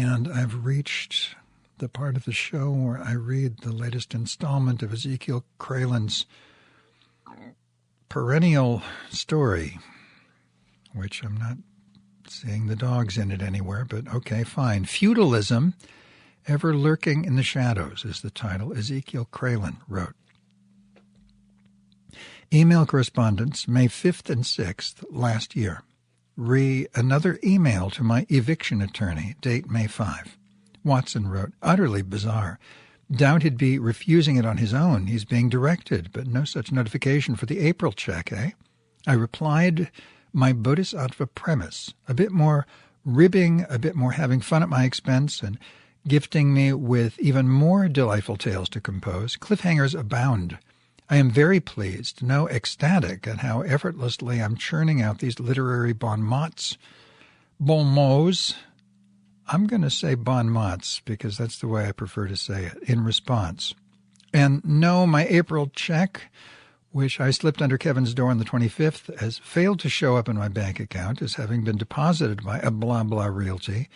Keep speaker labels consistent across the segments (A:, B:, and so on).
A: and I've reached the part of the show where I read the latest installment of Ezekiel Kralen's perennial story, which I'm not seeing the dogs in it anywhere, but okay, fine. Feudalism, Ever Lurking in the Shadows is the title Ezekiel Kralen wrote. Email correspondence, May 5th and 6th last year. Another email to my eviction attorney, date May 5. Watson wrote, utterly bizarre. Doubt he'd be refusing it on his own. He's being directed, but no such notification for the April check, eh? I replied my bodhisattva premise, a bit more ribbing, a bit more having fun at my expense, and gifting me with even more delightful tales to compose. Cliffhangers abound. I am very pleased, no ecstatic, at how effortlessly I'm churning out these literary bon mots. Bon mots. I'm going to say bon mots because that's the way I prefer to say it, in response. And no, my April check, which I slipped under Kevin's door on the 25th, has failed to show up in my bank account as having been deposited by a blah-blah realty.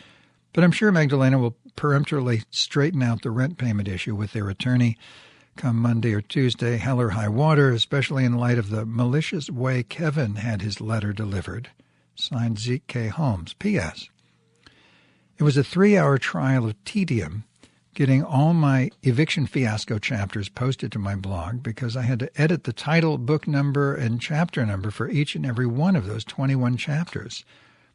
A: But I'm sure Magdalena will peremptorily straighten out the rent payment issue with their attorney come Monday or Tuesday, hell or high water, especially in light of the malicious way Kevin had his letter delivered. Signed, Zeke K. Holmes. P.S. It was a 3-hour trial of tedium getting all my eviction fiasco chapters posted to my blog because I had to edit the title, book number, and chapter number for each and every one of those 21 chapters,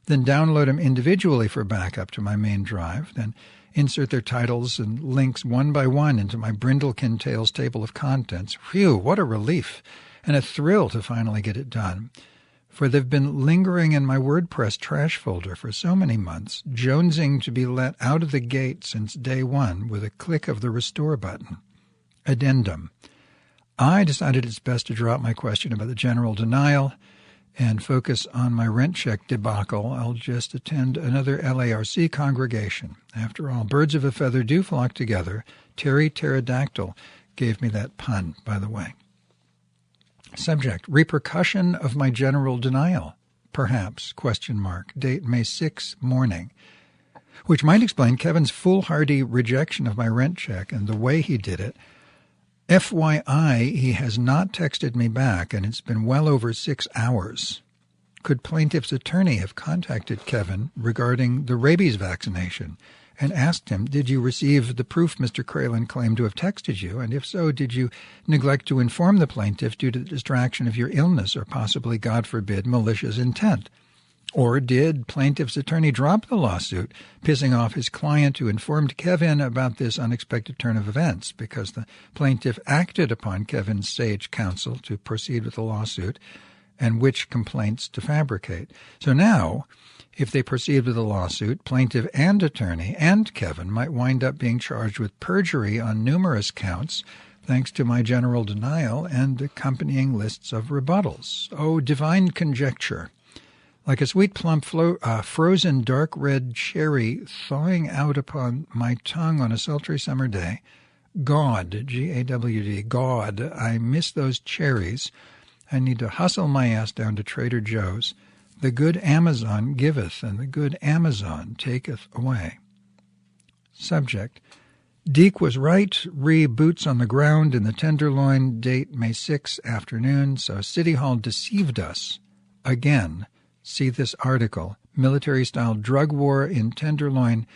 A: then download them individually for backup to my main drive, then insert their titles and links one by one into my Brindlekin Tales table of contents. Phew, what a relief and a thrill to finally get it done. For they've been lingering in my WordPress trash folder for so many months, jonesing to be let out of the gate since day one with a click of the restore button. Addendum. I decided it's best to drop my question about the general denial and focus on my rent check debacle. I'll just attend another LARC congregation. After all, birds of a feather do flock together. Terry Pterodactyl gave me that pun, by the way. Subject, repercussion of my general denial, perhaps, ? Date May 6, morning. Which might explain Kevin's foolhardy rejection of my rent check and the way he did it. FYI, he has not texted me back, and it's been well over 6 hours. Could plaintiff's attorney have contacted Kevin regarding the rabies vaccination and asked him, did you receive the proof Mr. Kralen claimed to have texted you, and if so, did you neglect to inform the plaintiff due to the distraction of your illness or possibly, God forbid, malicious intent? Or did plaintiff's attorney drop the lawsuit, pissing off his client who informed Kevin about this unexpected turn of events because the plaintiff acted upon Kevin's sage counsel to proceed with the lawsuit and which complaints to fabricate? So now, if they proceed with the lawsuit, plaintiff and attorney and Kevin might wind up being charged with perjury on numerous counts, thanks to my general denial and accompanying lists of rebuttals. Oh, divine conjecture! Like a sweet plump frozen dark red cherry thawing out upon my tongue on a sultry summer day. God, G-A-W-D, God, I miss those cherries. I need to hustle my ass down to Trader Joe's. The good Amazon giveth, and the good Amazon taketh away. Subject, Deke was right, boots on the ground in the Tenderloin, date May 6, afternoon, so City Hall deceived us. Again, see this article, Military-Style Drug War in Tenderloin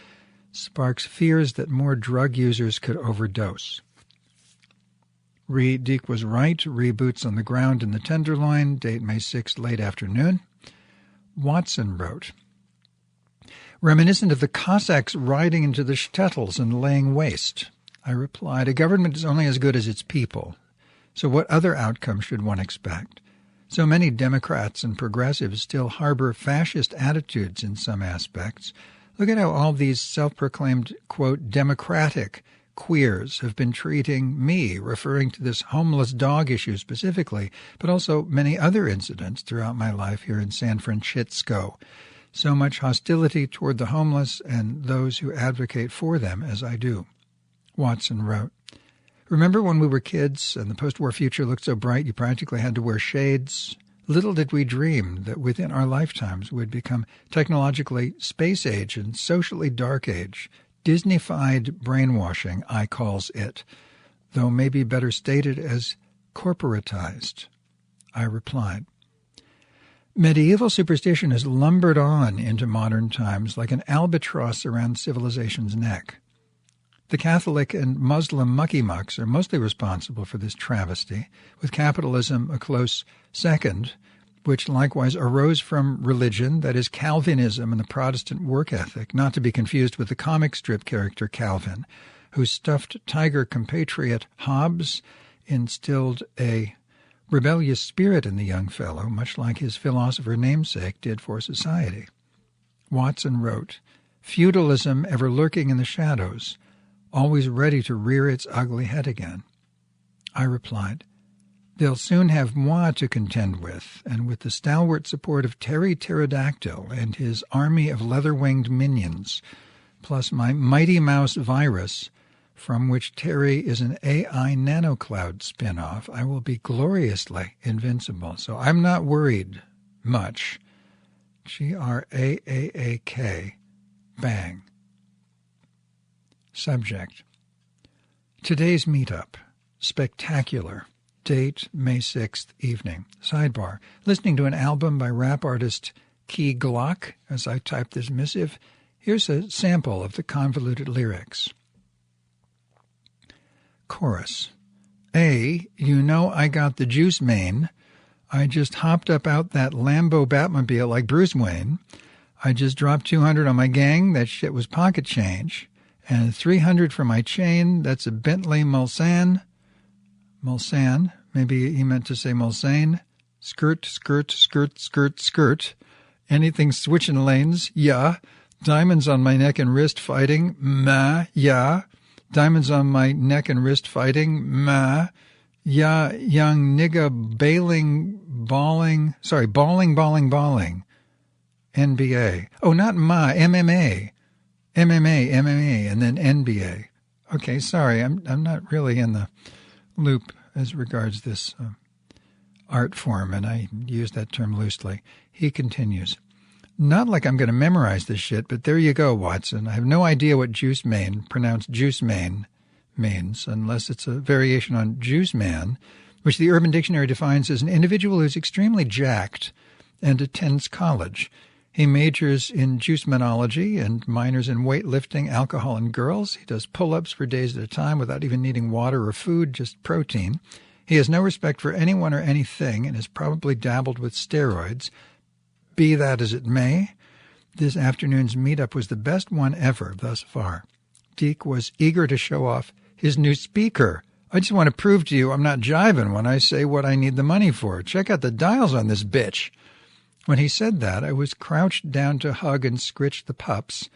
A: sparks fears that more drug users could overdose. Deke was right, boots on the ground in the Tenderloin, date May 6, late afternoon. Watson wrote, reminiscent of the Cossacks riding into the shtetls and laying waste. I replied, a government is only as good as its people. So what other outcome should one expect? So many Democrats and progressives still harbor fascist attitudes in some aspects. Look at how all these self-proclaimed, quote, democratic queers have been treating me, referring to this homeless dog issue specifically, but also many other incidents throughout my life here in San Francisco. So much hostility toward the homeless and those who advocate for them as I do. Watson wrote, remember when we were kids and the post-war future looked so bright you practically had to wear shades? Little did we dream that within our lifetimes we'd become technologically space age and socially dark age. Disney-fied brainwashing, I calls it, though maybe better stated as corporatized. I replied. Medieval superstition has lumbered on into modern times like an albatross around civilization's neck. The Catholic and Muslim mucky-mucks are mostly responsible for this travesty, with capitalism a close second, which likewise arose from religion, that is, Calvinism and the Protestant work ethic, not to be confused with the comic strip character Calvin, whose stuffed tiger compatriot Hobbes instilled a rebellious spirit in the young fellow, much like his philosopher namesake did for society. Watson wrote, "Feudalism ever lurking in the shadows, always ready to rear its ugly head again." I replied, "They'll soon have moi to contend with, and with the stalwart support of Terry Pterodactyl and his army of leather-winged minions, plus my Mighty Mouse virus, from which Terry is an AI nanocloud spin-off, I will be gloriously invincible. So I'm not worried much." GRAAAK, bang. Subject. Today's meetup. Spectacular. Date, May 6th, evening. Sidebar. Listening to an album by rap artist Key Glock as I type this missive. Here's a sample of the convoluted lyrics. Chorus. A, you know I got the juice mane. I just hopped up out that Lambo Batmobile like Bruce Wayne. I just dropped 200 on my gang. That shit was pocket change. And 300 for my chain. That's a Bentley Mulsanne. Mulsanne. Maybe he meant to say Mulsanne. Skirt, skirt, skirt, skirt, skirt. Anything switching lanes. Yeah. Diamonds on my neck and wrist fighting. Ma. Yeah. Diamonds on my neck and wrist fighting. Ma. Yeah. Young nigga bailing, balling. Sorry, balling. NBA. Oh, not ma. MMA, and then NBA. Okay, sorry, I'm not really in the loop as regards this art form, and I use that term loosely. He continues, "Not like I'm going to memorize this shit, but there you go, Watson. I have no idea what juice mane, pronounced juice mane, means, unless it's a variation on juice man, which the Urban Dictionary defines as an individual who's extremely jacked and attends college. He majors in juicemenology and minors in weightlifting, alcohol, and girls. He does pull-ups for days at a time without even needing water or food, just protein. He has no respect for anyone or anything and has probably dabbled with steroids. Be that as it may, this afternoon's meetup was the best one ever thus far. Deke was eager to show off his new speaker. I just want to prove to you I'm not jiving when I say what I need the money for. Check out the dials on this bitch." When he said that, I was crouched down to hug and scritch the pups,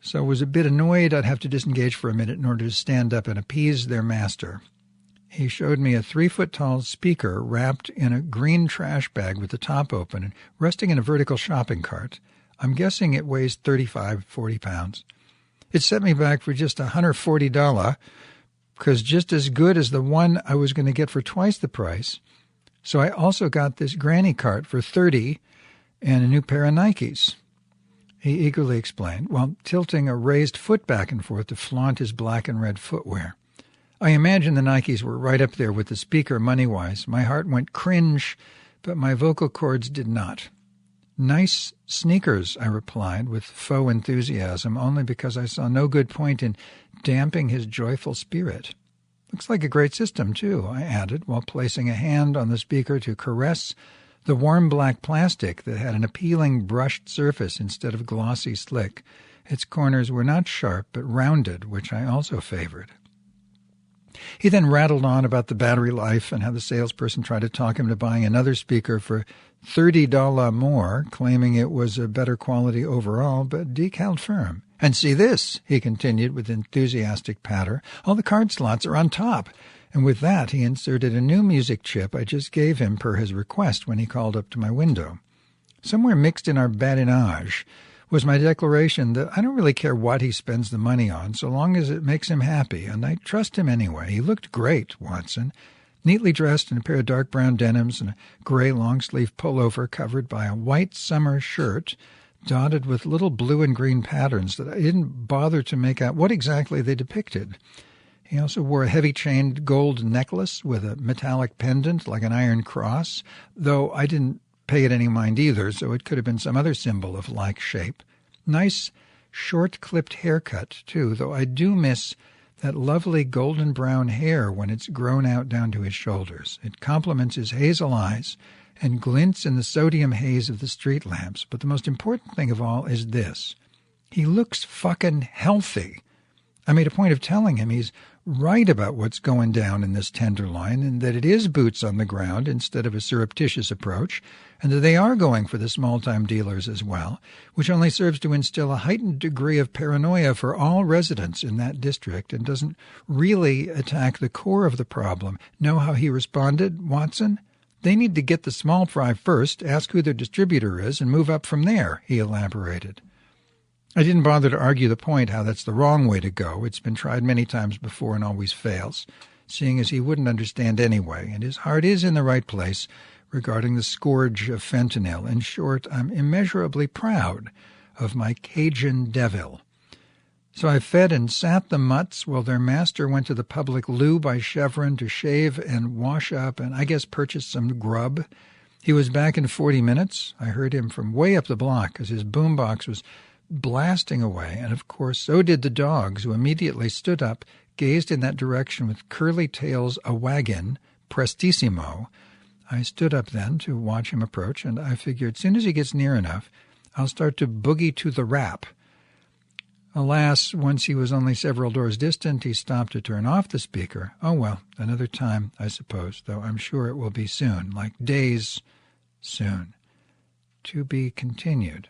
A: so I was a bit annoyed I'd have to disengage for a minute in order to stand up and appease their master. He showed me a 3-foot-tall speaker wrapped in a green trash bag with the top open and resting in a vertical shopping cart. I'm guessing it weighs 35-40 pounds. It set me back for just $140, because just as good as the one I was going to get for twice the price. So I also got this granny cart for $30 and a new pair of Nikes. He eagerly explained, while tilting a raised foot back and forth to flaunt his black and red footwear. I imagine the Nikes were right up there with the speaker money-wise. My heart went cringe, but my vocal cords did not. "Nice sneakers," I replied with faux enthusiasm, only because I saw no good point in damping his joyful spirit. "Looks like a great system, too," I added, while placing a hand on the speaker to caress the warm black plastic that had an appealing brushed surface instead of glossy slick. Its corners were not sharp, but rounded, which I also favored. He then rattled on about the battery life and how the salesperson tried to talk him to buying another speaker for $30 more, claiming it was a better quality overall, but Deke held firm. "And see this," he continued with enthusiastic patter. "All the card slots are on top." And with that, he inserted a new music chip I just gave him per his request when he called up to my window. Somewhere mixed in our badinage was my declaration that I don't really care what he spends the money on so long as it makes him happy, and I trust him anyway. He looked great, Watson. neatly dressed in a pair of dark brown denims and a gray long-sleeve pullover covered by a white summer shirt dotted with little blue and green patterns that I didn't bother to make out what exactly they depicted. He also wore a heavy-chained gold necklace with a metallic pendant like an iron cross, though I didn't pay it any mind either, so it could have been some other symbol of like shape. Nice, short-clipped haircut, too, though I do miss that lovely golden brown hair when it's grown out down to his shoulders. It complements his hazel eyes and glints in the sodium haze of the street lamps. But the most important thing of all is this. He looks fucking healthy. I made a point of telling him he's right about what's going down in this tenderloin and that it is boots on the ground instead of a surreptitious approach, and that they are going for the small-time dealers as well, which only serves to instill a heightened degree of paranoia for all residents in that district and doesn't really attack the core of the problem. Know how he responded, Watson? They need to get the small fry first, ask who their distributor is, and move up from there, he elaborated. I didn't bother to argue the point how that's the wrong way to go. It's been tried many times before and always fails, seeing as he wouldn't understand anyway, and his heart is in the right place regarding the scourge of fentanyl. In short, I'm immeasurably proud of my Cajun devil. So I fed and sat the mutts while their master went to the public loo by Chevron to shave and wash up and I guess purchase some grub. He was back in 40 minutes. I heard him from way up the block as his boombox was blasting away, and of course so did the dogs, who immediately stood up, gazed in that direction with curly tails a-waggin, prestissimo. I stood up then to watch him approach, and I figured as soon as he gets near enough, I'll start to boogie to the rap. Alas, once he was only several doors distant, he stopped to turn off the speaker. Oh well, another time, I suppose, though I'm sure it will be soon, like days soon. To be continued.